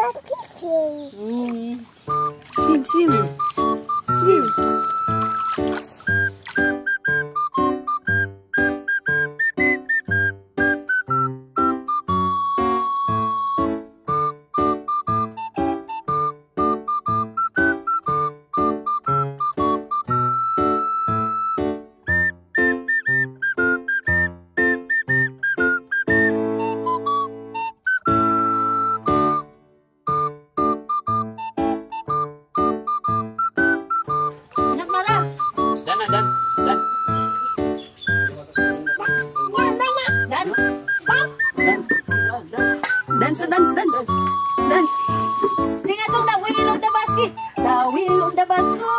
Swim, swim. Swim. Dance, dance, dance. Dance. Sing a song, the wheel of the basket. The wheel of the basket.